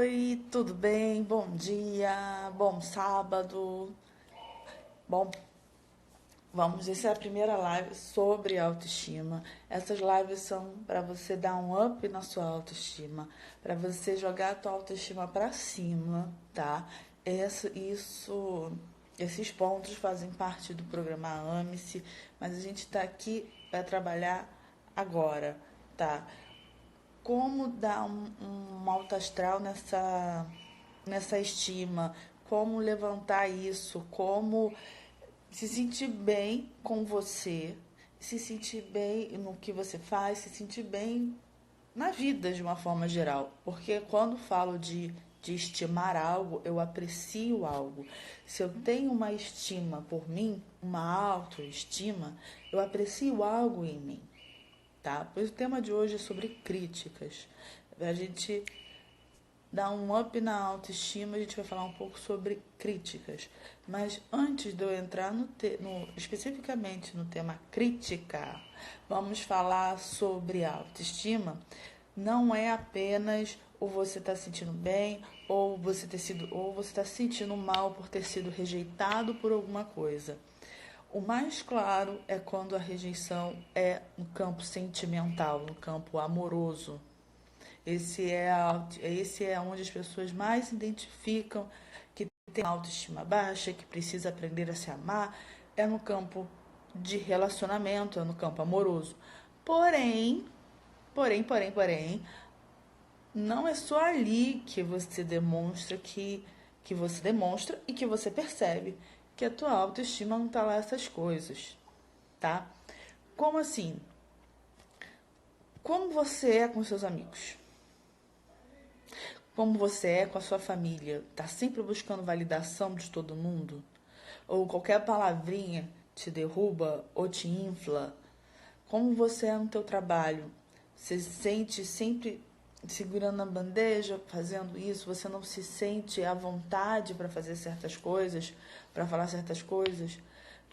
Oi, tudo bem? Bom dia, bom sábado. Bom, essa é a primeira live sobre autoestima. Essas lives são para você dar um up na sua autoestima, para você jogar a tua autoestima para cima, tá? Esses pontos fazem parte do programa Ame-se, mas a gente está aqui para trabalhar agora, tá? Como dar um alto astral nessa estima, como levantar isso, como se sentir bem com você, se sentir bem no que você faz, se sentir bem na vida de uma forma geral. Porque quando falo de estimar algo, eu aprecio algo. Se eu tenho uma estima por mim, uma autoestima, eu aprecio algo em mim, tá? Pois o tema de hoje é sobre críticas. A gente dar um up na autoestima, a gente vai falar um pouco sobre críticas. Mas antes de eu entrar especificamente no tema crítica, vamos falar sobre autoestima. Não é apenas ou você está se sentindo bem, ou você está se sentindo mal por ter sido rejeitado por alguma coisa. O mais claro é quando a rejeição é no campo sentimental, no campo amoroso. Esse é onde as pessoas mais se identificam que tem autoestima baixa, que precisa aprender a se amar, é no campo de relacionamento, é no campo amoroso. Porém, não é só ali que você demonstra que você demonstra e que você percebe que a tua autoestima não tá lá essas coisas, tá? Como assim? Como você é com seus amigos? Como você é com a sua família? Tá sempre buscando validação de todo mundo? Ou qualquer palavrinha te derruba ou te infla? Como você é no teu trabalho? Você se sente sempre segurando a bandeja, fazendo isso? Você não se sente à vontade para fazer certas coisas, para falar certas coisas?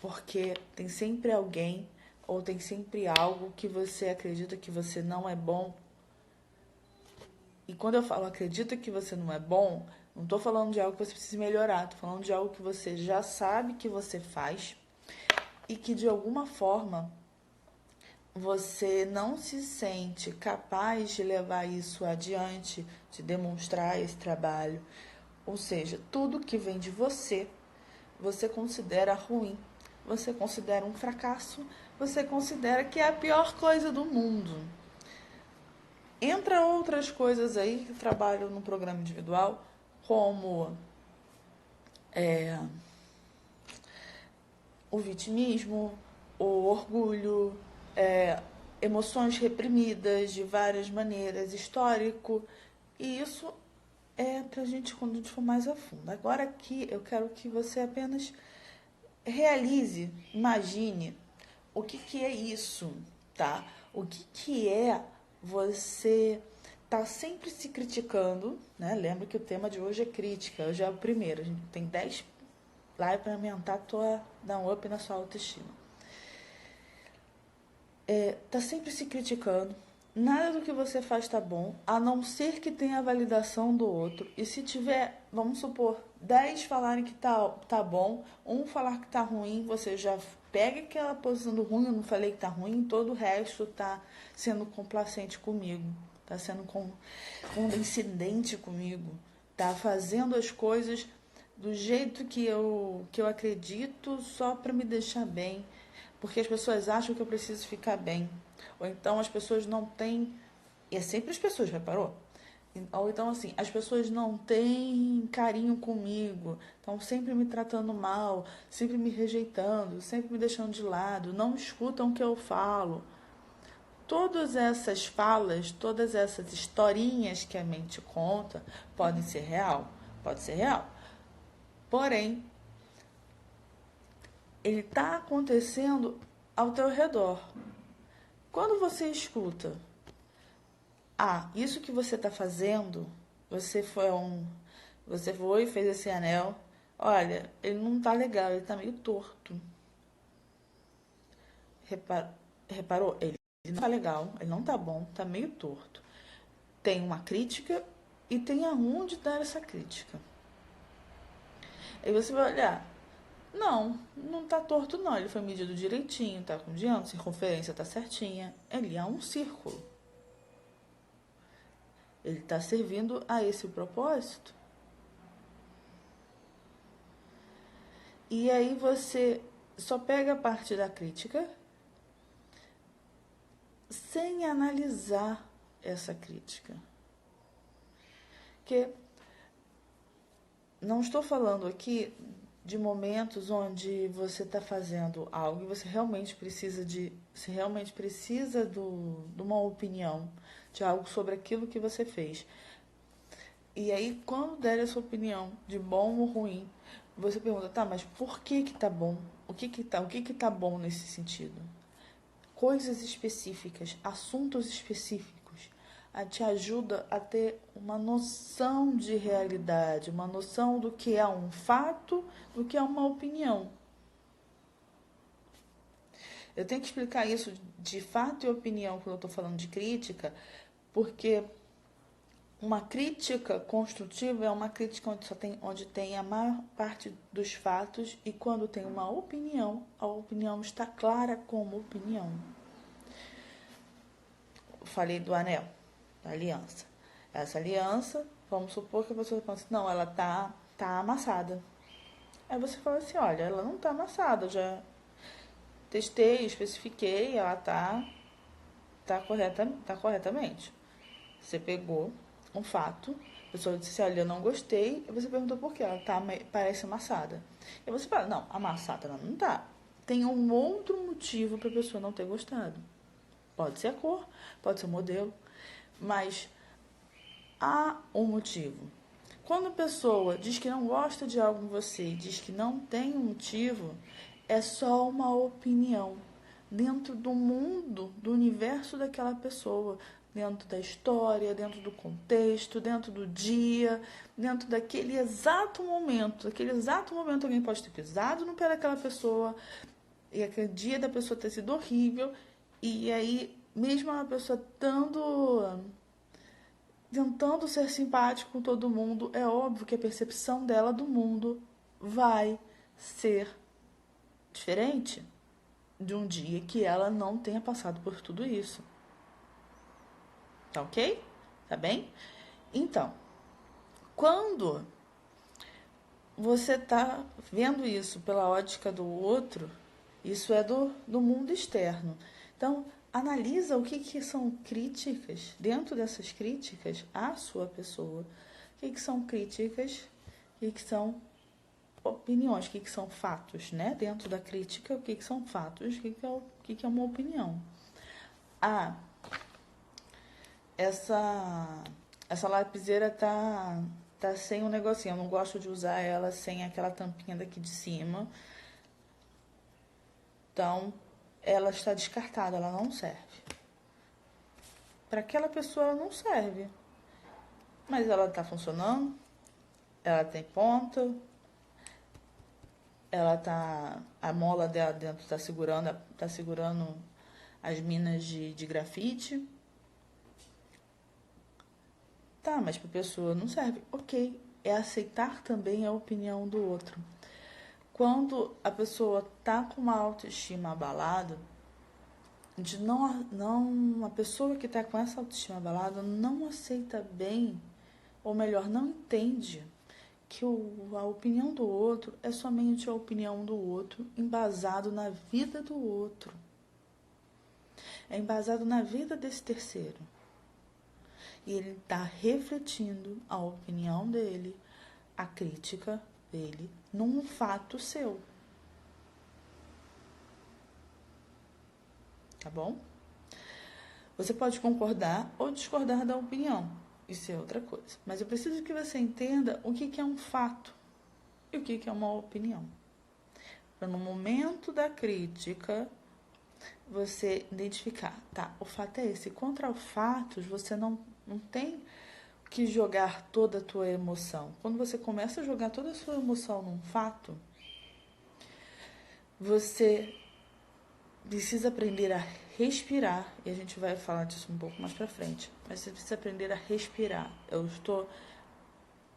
Porque tem sempre alguém ou tem sempre algo que você acredita que você não é bom. E quando eu falo acredita que você não é bom, não estou falando de algo que você precisa melhorar, estou falando de algo que você já sabe que você faz e que de alguma forma você não se sente capaz de levar isso adiante, de demonstrar esse trabalho. Ou seja, tudo que vem de você, você considera ruim, você considera um fracasso, você considera que é a pior coisa do mundo. Entra outras coisas aí que trabalham no programa individual, como o vitimismo, o orgulho, emoções reprimidas de várias maneiras, histórico. E isso é pra gente quando a gente for mais a fundo. Agora aqui eu quero que você apenas realize, imagine o que é isso, tá? O que é você tá sempre se criticando, né? Lembra que o tema de hoje é crítica, hoje é o primeiro. A gente tem 10 lives para aumentar dar um up na sua autoestima. Tá sempre se criticando. Nada do que você faz tá bom, a não ser que tenha a validação do outro. E se tiver, vamos supor, 10 falarem que tá bom, um falar que tá ruim, você já pega aquela posição do ruim, eu não falei que tá ruim, todo o resto tá sendo complacente comigo, tá sendo condescendente comigo, tá fazendo as coisas do jeito que eu acredito só para me deixar bem, porque as pessoas acham que eu preciso ficar bem. Ou então as pessoas não têm. E é sempre as pessoas, reparou? Ou então, assim, as pessoas não têm carinho comigo, estão sempre me tratando mal, sempre me rejeitando, sempre me deixando de lado, não escutam o que eu falo. Todas essas falas, todas essas historinhas que a mente conta podem ser real, pode ser real. Porém, ele está acontecendo ao teu redor. Quando você escuta, isso que você está fazendo, você foi e fez esse anel, olha, ele não tá legal, ele tá meio torto. Reparou? Ele não tá legal, ele não tá bom, tá meio torto. Tem uma crítica e tem aonde dar essa crítica. Aí você vai olhar, não tá torto não, ele foi medido direitinho, tá com diâmetro, circunferência tá certinha, ele é um círculo. Ele está servindo a esse propósito. E aí você só pega a parte da crítica sem analisar essa crítica. Porque não estou falando aqui de momentos onde você está fazendo algo e você realmente precisa de uma opinião, de algo sobre aquilo que você fez. E aí, quando der a sua opinião, de bom ou ruim, você pergunta, tá, mas por que tá bom? O que tá bom nesse sentido? Coisas específicas, assuntos específicos, te ajuda a ter uma noção de realidade, uma noção do que é um fato, do que é uma opinião. Eu tenho que explicar isso de fato e opinião quando eu estou falando de crítica, porque uma crítica construtiva é uma crítica onde tem a maior parte dos fatos, e quando tem uma opinião, a opinião está clara como opinião. Eu falei do anel, da aliança. Essa aliança, vamos supor que a pessoa pensa, não, ela tá amassada. Aí você fala assim, olha, ela não tá amassada, eu já testei, especifiquei, ela tá corretamente. Você pegou um fato, a pessoa disse, olha, eu não gostei, e você perguntou por quê, ela parece amassada. E você fala, não, amassada ela não tá. Tem um outro motivo para a pessoa não ter gostado. Pode ser a cor, pode ser o modelo, mas há um motivo. Quando a pessoa diz que não gosta de algo em você, diz que não tem um motivo, é só uma opinião dentro do mundo, do universo daquela pessoa, dentro da história, dentro do contexto, dentro do dia, dentro daquele exato momento. Aquele exato momento alguém pode ter pisado no pé daquela pessoa e aquele dia da pessoa ter sido horrível, e aí mesmo a pessoa tentando ser simpática com todo mundo, é óbvio que a percepção dela do mundo vai ser diferente de um dia que ela não tenha passado por tudo isso. Tá ok? Tá bem? Então, quando você tá vendo isso pela ótica do outro, isso é do mundo externo. Então, analisa o que são críticas, dentro dessas críticas, à sua pessoa. O que são críticas, o que são opiniões, o que são fatos, né? Dentro da crítica, o que são fatos, o que é uma opinião. Essa lapiseira tá sem um negocinho, eu não gosto de usar ela sem aquela tampinha daqui de cima. Então, ela está descartada, ela não serve. Para aquela pessoa ela não serve. Mas ela está funcionando, ela tem ponta, a mola dela dentro está segurando as minas de grafite. Tá, mas para a pessoa não serve. Ok, é aceitar também a opinião do outro. Quando a pessoa tá com uma autoestima abalada, a pessoa que está com essa autoestima abalada não aceita bem, ou melhor, não entende que a opinião do outro é somente a opinião do outro, embasado na vida do outro. É embasado na vida desse terceiro. E ele está refletindo a opinião dele, a crítica dele, num fato seu. Tá bom? Você pode concordar ou discordar da opinião. Isso é outra coisa. Mas eu preciso que você entenda o que é um fato e o que é uma opinião. Para no momento da crítica, você identificar, tá, o fato é esse. Contra os fatos, você não tem que jogar toda a tua emoção. Quando você começa a jogar toda a sua emoção num fato, você precisa aprender a respirar, e a gente vai falar disso um pouco mais pra frente, mas você precisa aprender a respirar.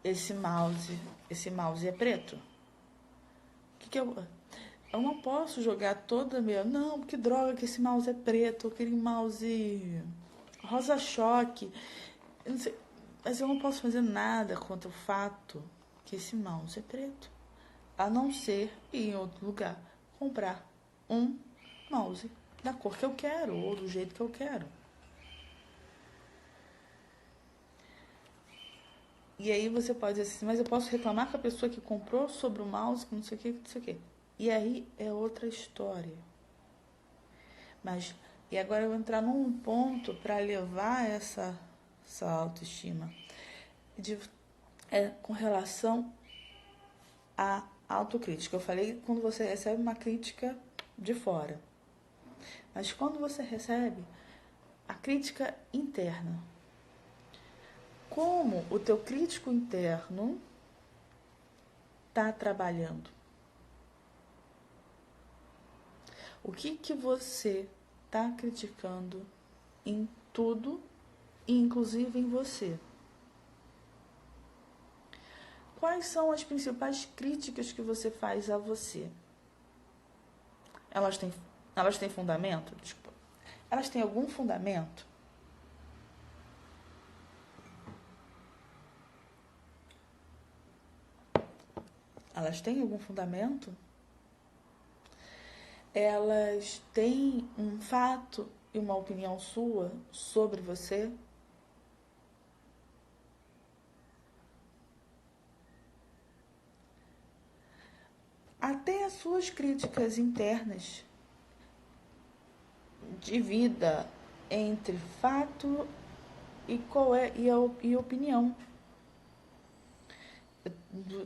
Esse mouse é preto. Eu não posso jogar toda a minha... Não, que droga que esse mouse é preto, aquele mouse rosa-choque. Mas eu não posso fazer nada contra o fato que esse mouse é preto. A não ser ir em outro lugar comprar um mouse da cor que eu quero ou do jeito que eu quero. E aí você pode dizer assim, mas eu posso reclamar com a pessoa que comprou sobre o mouse, com não sei o que, não sei o que. E aí é outra história. E agora eu vou entrar num ponto para levar essa autoestima. Com relação à autocrítica. Eu falei quando você recebe uma crítica de fora. Mas quando você recebe a crítica interna, como o teu crítico interno está trabalhando? O que você está criticando em tudo, inclusive em você? Quais são as principais críticas que você faz a você? Elas têm fundamento? Desculpa. Elas têm algum fundamento? Elas têm algum fundamento? Elas têm um fato e uma opinião sua sobre você? Até as suas críticas internas divida entre fato e opinião.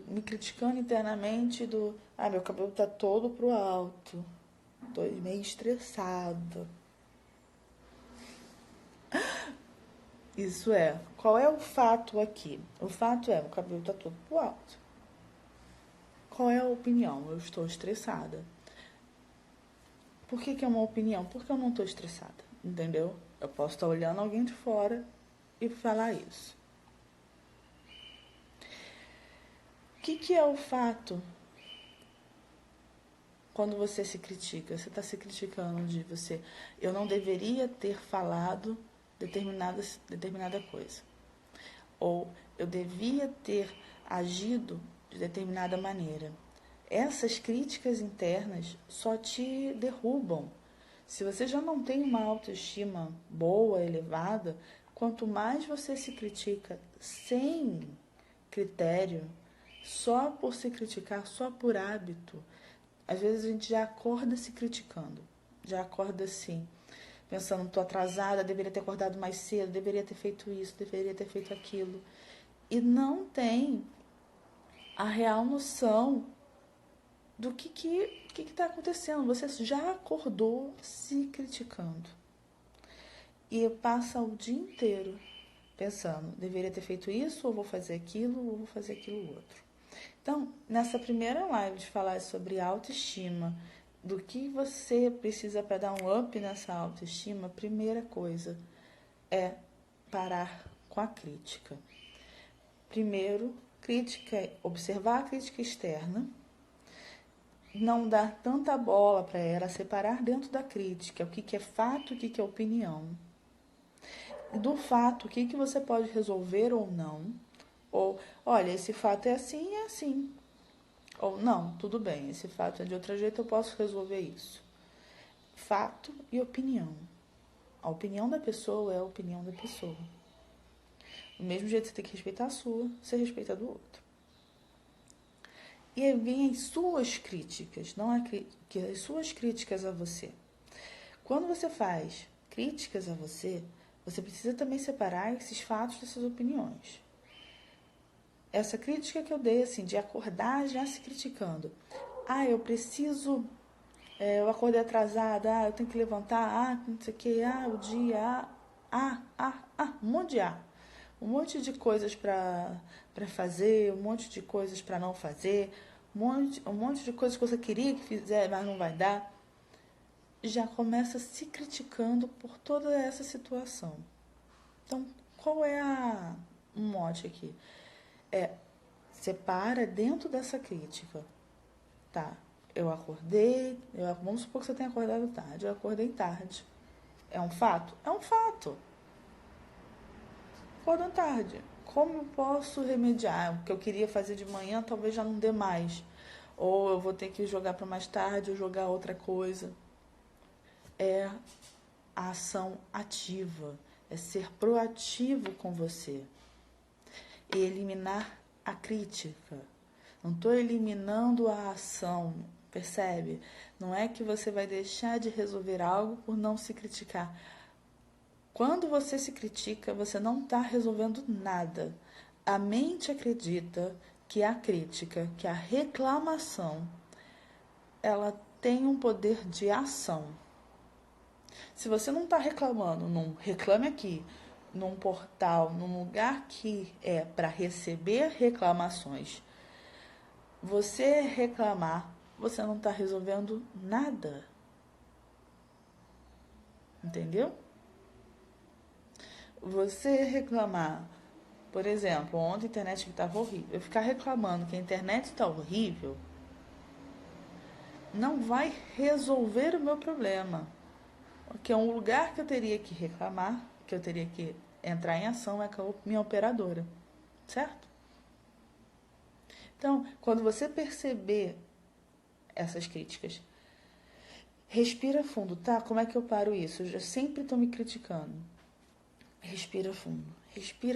Me criticando internamente meu cabelo tá todo pro alto, tô meio estressada. Isso qual é o fato aqui? O fato meu cabelo tá todo pro alto. Qual é a opinião? Eu estou estressada. Por que é uma opinião? Porque eu não estou estressada, entendeu? Eu posso estar olhando alguém de fora e falar isso. O que é o fato? Quando você se critica, você está se criticando de você. Eu não deveria ter falado determinada coisa. Ou eu devia ter agido de determinada maneira. Essas críticas internas só te derrubam. Se você já não tem uma autoestima boa, elevada, quanto mais você se critica sem critério, só por se criticar, só por hábito, às vezes a gente já acorda se criticando, já acorda assim, pensando, tô atrasada, deveria ter acordado mais cedo, deveria ter feito isso, deveria ter feito aquilo. E não tem a real noção do que está acontecendo. Você já acordou se criticando. E passa o dia inteiro pensando, deveria ter feito isso, ou vou fazer aquilo, ou vou fazer aquilo outro. Então, nessa primeira live de falar sobre autoestima, do que você precisa para dar um up nessa autoestima, a primeira coisa é parar com a crítica. Primeiro, observar a crítica externa, não dar tanta bola para ela, separar dentro da crítica o que é fato, o que é opinião. Do fato, o que você pode resolver ou não. Ou, olha, esse fato é assim e é assim. Ou, não, tudo bem, esse fato é de outro jeito, eu posso resolver isso. Fato e opinião. A opinião da pessoa é a opinião da pessoa. Do mesmo jeito que você tem que respeitar a sua, você respeita a do outro. E aí vem as suas críticas, não as suas críticas a você. Quando você faz críticas a você, você precisa também separar esses fatos dessas opiniões. Essa crítica que eu dei, assim, de acordar já se criticando. Eu preciso... eu acordei atrasada, eu tenho que levantar, não sei o que, o dia, um monte de um monte de coisas para fazer, um monte de coisas para não fazer, um monte de coisas que você queria que fizesse, mas não vai dar. já começa se criticando por toda essa situação. Então, qual é o mote aqui? Separa dentro dessa crítica. Tá, eu acordei, vamos supor que você tenha acordado tarde, eu acordei tarde. É um fato? É um fato. Acordou tarde. Como eu posso remediar? O que eu queria fazer de manhã talvez já não dê mais. Ou eu vou ter que jogar para mais tarde ou jogar outra coisa. É a ação ativa. É ser proativo com você. E eliminar a crítica. Não estou eliminando a ação, percebe? Não é que você vai deixar de resolver algo por não se criticar. Quando você se critica, você não está resolvendo nada. A mente acredita que a crítica, que a reclamação, ela tem um poder de ação. Se você não está reclamando num Reclame Aqui, num portal, num lugar que é para receber reclamações, você reclamar, você não está resolvendo nada. Entendeu? Você reclamar, por exemplo, ontem a internet estava horrível. Eu ficar reclamando que a internet está horrível não vai resolver o meu problema. Porque é um lugar que eu teria que reclamar, que eu teria que entrar em ação é com a minha operadora. Certo? Então, quando você perceber essas críticas, respira fundo, tá? Como é que eu paro isso? Eu já sempre estou me criticando. Respira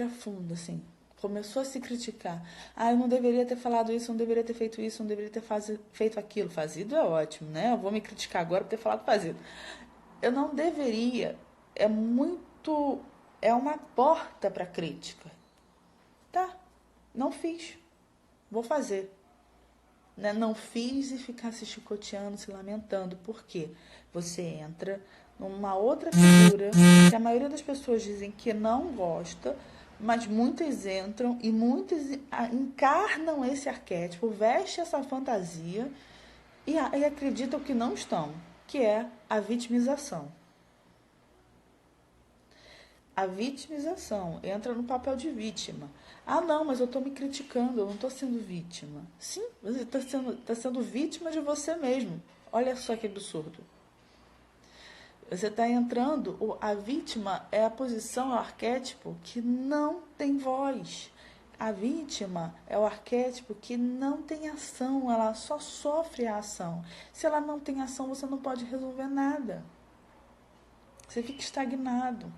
fundo, assim. Começou a se criticar. Ah, eu não deveria ter falado isso, não deveria ter feito isso, não deveria ter feito aquilo. Fazido é ótimo, né? Eu vou me criticar agora por ter falado fazido. Eu não deveria. É muito. É uma porta para crítica. Tá, não fiz. Vou fazer. Né? Não fiz e ficar se chicoteando, se lamentando. Por quê? Você entra numa outra figura que a maioria das pessoas dizem que não gosta, mas muitas entram e muitas encarnam esse arquétipo, vestem essa fantasia e acreditam que não estão, que é a vitimização. A vitimização entra no papel de vítima. Ah, não, mas eu estou me criticando, eu não estou sendo vítima. Sim, você está sendo vítima de você mesmo. Olha só que absurdo. Você está entrando, a vítima é a posição, é o arquétipo que não tem voz. A vítima é o arquétipo que não tem ação, ela só sofre a ação. Se ela não tem ação, você não pode resolver nada. Você fica estagnado.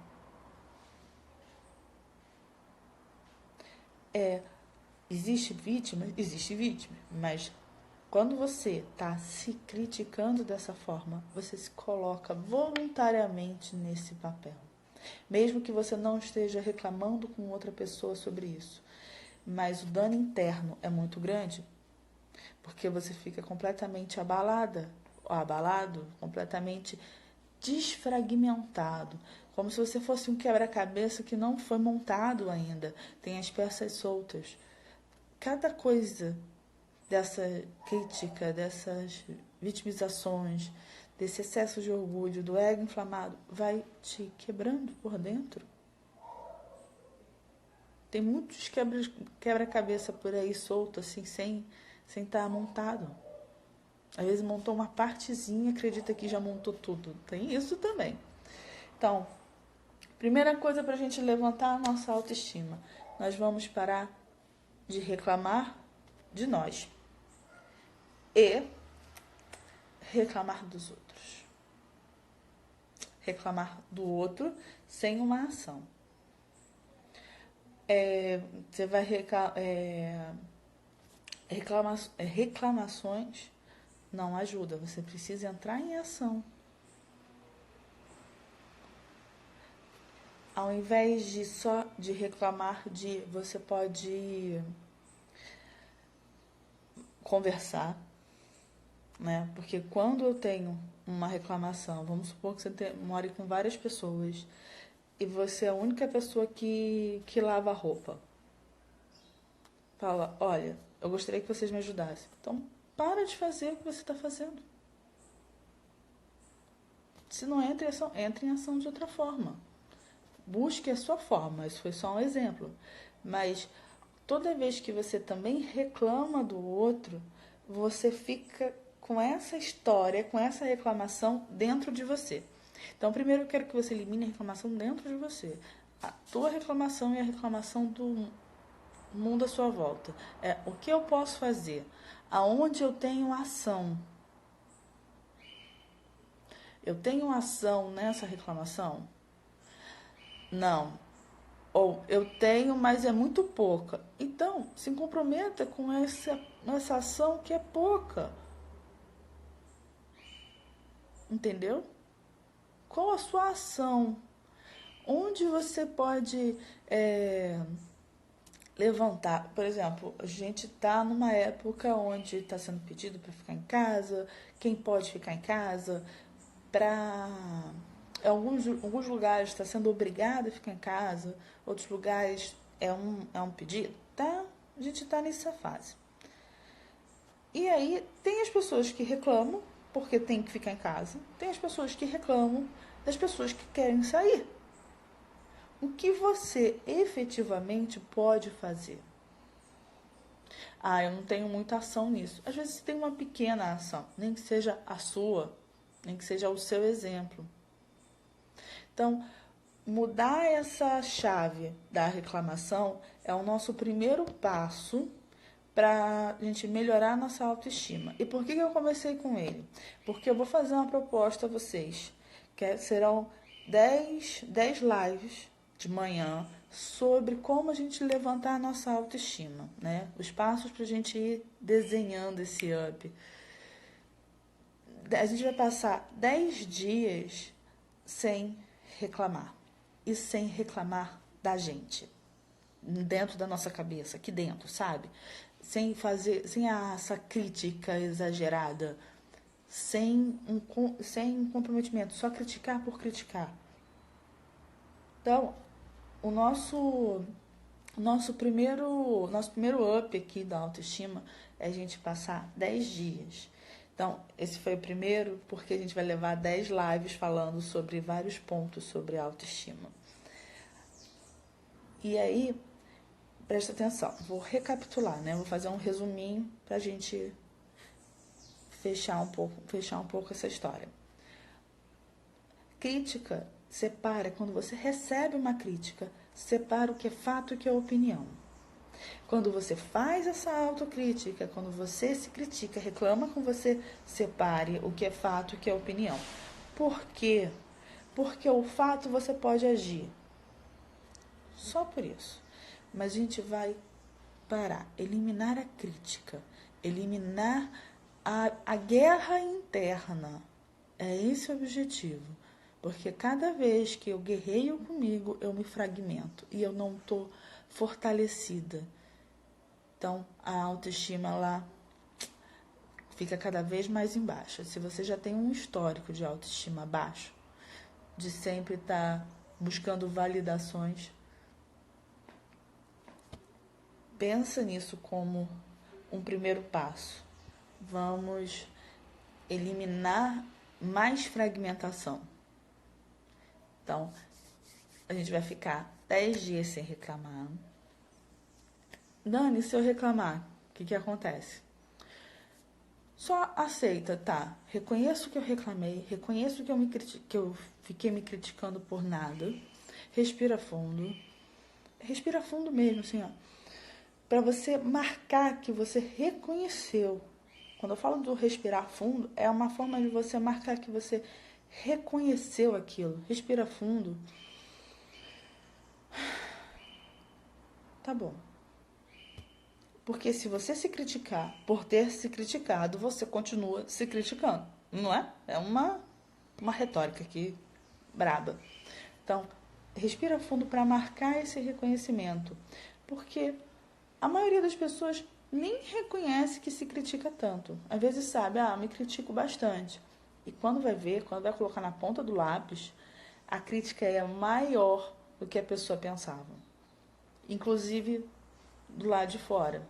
Existe vítima, mas quando você está se criticando dessa forma, você se coloca voluntariamente nesse papel. Mesmo que você não esteja reclamando com outra pessoa sobre isso. Mas o dano interno é muito grande, porque você fica completamente abalado, completamente desfragmentado, como se você fosse um quebra-cabeça que não foi montado ainda, tem as peças soltas. Cada coisa dessa crítica, dessas vitimizações, desse excesso de orgulho, do ego inflamado, vai te quebrando por dentro. Tem muitos quebra-cabeça por aí solto, assim, sem estar montado. Às vezes montou uma partezinha, acredita que já montou tudo. Tem isso também. Então, primeira coisa para a gente levantar a nossa autoestima. Nós vamos parar de reclamar de nós e reclamar dos outros. Reclamar do outro sem uma ação. Você vai reclamações não ajuda. Você precisa entrar em ação. Ao invés de só de reclamar, você pode conversar, né? Porque quando eu tenho uma reclamação, vamos supor que você more com várias pessoas e você é a única pessoa que lava a roupa. Fala, olha, eu gostaria que vocês me ajudassem. Então, para de fazer o que você está fazendo. Se não entra em ação, entre em ação de outra forma. Busque a sua forma. Isso foi só um exemplo. Mas toda vez que você também reclama do outro, você fica com essa história, com essa reclamação dentro de você. Então, primeiro eu quero que você elimine a reclamação dentro de você. A tua reclamação e a reclamação do mundo à sua volta. O que eu posso fazer? Aonde eu tenho ação? Eu tenho ação nessa reclamação? Não. Ou eu tenho, mas é muito pouca. Então, se comprometa com essa ação que é pouca. Entendeu? Qual a sua ação? Onde você pode levantar? Por exemplo, a gente está numa época onde está sendo pedido para ficar em casa. Quem pode ficar em casa? Para alguns lugares está sendo obrigado a ficar em casa, outros lugares é um pedido, tá? A gente está nessa fase. E aí tem as pessoas que reclamam porque tem que ficar em casa, tem as pessoas que reclamam das pessoas que querem sair. O que você efetivamente pode fazer? Eu não tenho muita ação nisso. Às vezes você tem uma pequena ação, nem que seja a sua, nem que seja o seu exemplo. Então, mudar essa chave da reclamação é o nosso primeiro passo para a gente melhorar a nossa autoestima. E por que eu comecei com ele? Porque eu vou fazer uma proposta a vocês, que serão 10 lives de manhã sobre como a gente levantar a nossa autoestima, né? Os passos para a gente ir desenhando esse up. A gente vai passar 10 dias sem reclamar. E sem reclamar da gente. Dentro da nossa cabeça, aqui dentro, sabe? Sem essa crítica exagerada. Sem comprometimento. Só criticar por criticar. Então, o nosso primeiro up aqui da autoestima é a gente passar 10 dias. Então, esse foi o primeiro, porque a gente vai levar 10 lives falando sobre vários pontos sobre autoestima. E aí, presta atenção, vou recapitular, né? Vou fazer um resuminho pra gente fechar um pouco essa história. Crítica, separa, quando você recebe uma crítica, separa o que é fato e o que é opinião. Quando você faz essa autocrítica, quando você se critica, reclama com você, separe o que é fato e o que é opinião. Por quê? Porque o fato você pode agir. Só por isso. Mas a gente vai parar, eliminar a crítica, eliminar a guerra interna. É esse o objetivo. Porque cada vez que eu guerreio comigo, eu me fragmento e eu não estou fortalecida. Então, a autoestima lá fica cada vez mais embaixo. Se você já tem um histórico de autoestima baixo, de sempre estar buscando validações, pensa nisso como um primeiro passo. Vamos eliminar mais fragmentação. Então, a gente vai ficar 10 dias sem reclamar. Dani, se eu reclamar, o que acontece? Só aceita, tá? Reconheço que eu reclamei, reconheço que eu fiquei me criticando por nada. Respira fundo. Respira fundo mesmo, assim, ó. Para você marcar que você reconheceu. Quando eu falo do respirar fundo, é uma forma de você marcar que você reconheceu aquilo. Respira fundo. Tá bom. Porque se você se criticar por ter se criticado, você continua se criticando. Não é? É uma retórica aqui braba. Então, respira fundo para marcar esse reconhecimento. Porque a maioria das pessoas nem reconhece que se critica tanto. Às vezes sabe, me critico bastante. E quando vai ver, quando vai colocar na ponta do lápis, a crítica é maior do que a pessoa pensava. Inclusive do lado de fora.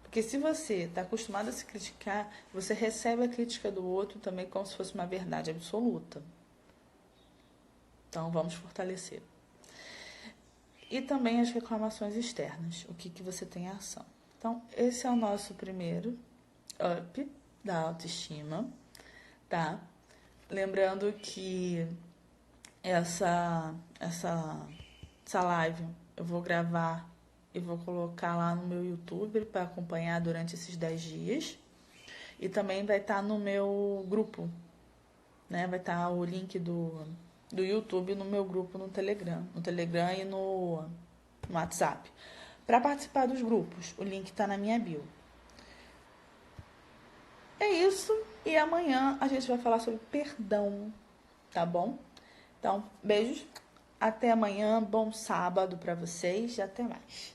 Porque Porque se você está acostumado a se criticar, você recebe a crítica do outro também como se fosse uma verdade absoluta. Então, vamos fortalecer. E também as reclamações externas, o que você tem em ação. Então, esse é o nosso primeiro up da autoestima, tá? Lembrando que essa live eu vou gravar e vou colocar lá no meu YouTube para acompanhar durante esses 10 dias. E também vai estar no meu grupo, né? Vai estar o link do YouTube no meu grupo no Telegram e no WhatsApp. Para participar dos grupos, o link está na minha bio. É isso, e amanhã a gente vai falar sobre perdão, tá bom? Então, beijos, até amanhã, bom sábado para vocês e até mais.